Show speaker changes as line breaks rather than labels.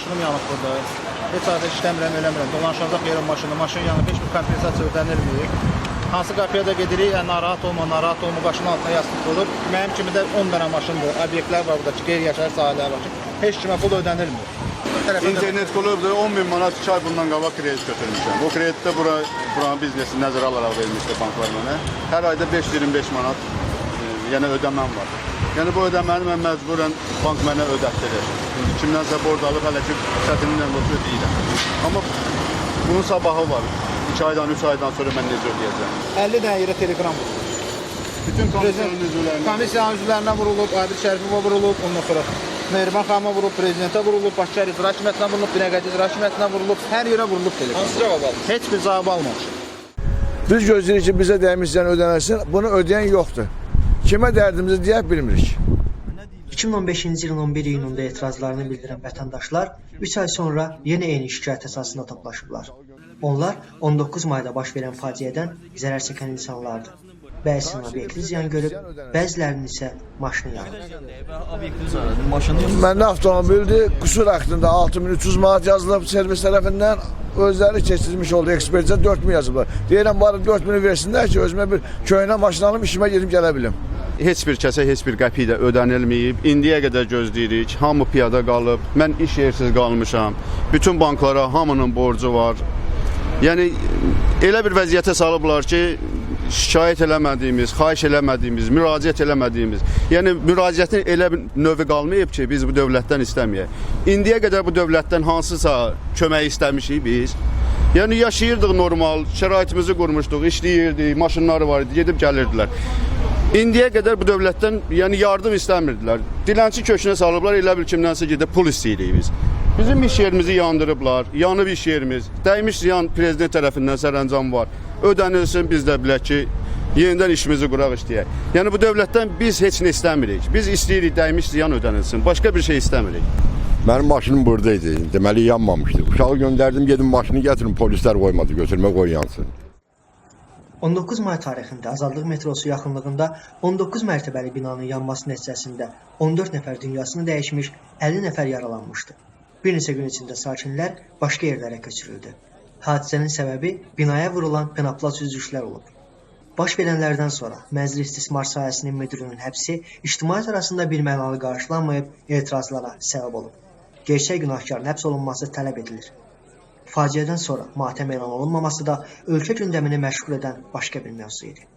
maşınım yanıb burada. Heç adı işləmirəm, eləmirəm. Dolanışacaq yerim maşını. Maşın yanıb, heç bir kompensasiya ödənilməyib. Hansı qapıya da gedirik, narahat olma, başının altına yastıq olub. Mənim kimi də 10 dənə maşındır, obyektlər var burada ki, qeyri-yaşayış sahələri var ki, heç kimə pul ödənilmir.
İnternet klubda 10.000 manat 2 ay bundan qabaq kredit götürmüşəm. Bu kreditdə buranın biznesi nəzərə alaraq verilmişdir banklar mənə. Hər ayda 525 manat yəni ödəməm var. Yəni bu ödəməni mən məcburən bank mənə ödətdirir. Kimdənsə borc alıb hələ ki çətinliklə borc ödəyirəm. Amma bunun sabahı var. 2 aydan, 3 aydan sonra mən necə ödəyəcəm?
50 dənə yerə telegram vurulub.
Bütün
komissiyanın üzvlərinə vurulub, Adil Şərifova vurulub, ondan sonra Mehriban xanıma vurulub, prezidentə vurulub, Bakı İcra Hakimiyyətinə vurulub, Binəqədi İcra Hakimiyyətinə vurulub, hər yerə vurulub telegram.
Hansı cavab aldınız?
Heç bir cavab almamış.
Biz gözləyirik ki, bizə dəymiş ziyan ödənilsin, bunu ödəyən yoxdur. Kimə dərdimizi deyə bilmirik.
2015-ci ilin 11 iyununda etirazlarını bildirən vətəndaşlar 3 ay sonra yenə eyni şikayət əsasında toplaşıblar. Onlar 19 mayda baş verən faciədən zərər çəkən insanlardır. Bəzisinin obyektli ziyan görüb, bəzilərinin isə maşını yanıb.
Məndə avtomobildir, qüsur haqqında 6300 manat yazılıb servis tərəfindən, özləri keçirilmiş oldu, ekspertizə 4000 yazıblar. Deyirəm, bari 4000'i versinlər ki, özümə bir köynə maşın alım, işimə gedib gələ bilim.
Heç bir kəsə heç bir qəpik də ödənilməyib. İndiyə qədər gözləyirik. Hamı piyada qalıb. Mən iş yersiz qalmışam. Bütün banklara hamının borcu var. Yəni elə bir vəziyyətə salıblar ki, şikayət eləmədiyimiz, xahiş eləmədiyimiz, müraciət eləmədiyimiz. Yəni müraciətin elə bir növü qalmayıb ki, biz bu dövlətdən istəməyək. İndiyə qədər bu dövlətdən hansısa kömək istəmişik biz. Yəni yaşayırdıq normal, şəraitimizi qurmuşduq, işləyirdik, maşınları var idi, gedib gəlirdilər. İndiyə qədər bu dövlətdən yəni yardım istəmirdilər. Dilənçi köşünə salıblar, elə bil kimdənsə gedib pul istəyirik biz. Bizim iş yerimizi yandırıblar, yanıb iş yerimiz. Dəymiş ziyan prezident tərəfindən sərəncam var. Ödənilsin, biz də bilək ki, yenidən işimizi quraq işləyək. Yəni bu dövlətdən biz heç nə istəmirik. Biz istəyirik dəymiş ziyan ödənilsin. Başqa bir şey istəmirik.
Mənim maşınım buradaydı. Deməli yanmamışdı. Uşağı göndərdim, gedim maşını gətirin, polislər qoymadı, götürmə qoy yansın.
19 may tarixində Azadlıq metrosu yaxınlığında 19 mərtəbəli binanın yanması nəticəsində 14 nəfər dünyasını dəyişmiş, 50 nəfər yaralanmışdı. Bir neçə gün içində sakinlər başqa yerlərə köçürüldü. Hadisənin səbəbi binaya vurulan penoplast üzüşlər olub. Baş verənlərdən sonra mənzil istismar sahəsinin müdürünün həbsi ictimaiyyət arasında birmənalı qarşılanmayıb, etirazlara səbəb olub. Gerçək günahkarın həbs olunması tələb edilir. Faciədən sonra matəm elan olunmaması da ölkə gündəmini məşğul edən başqa bir mövzu idi.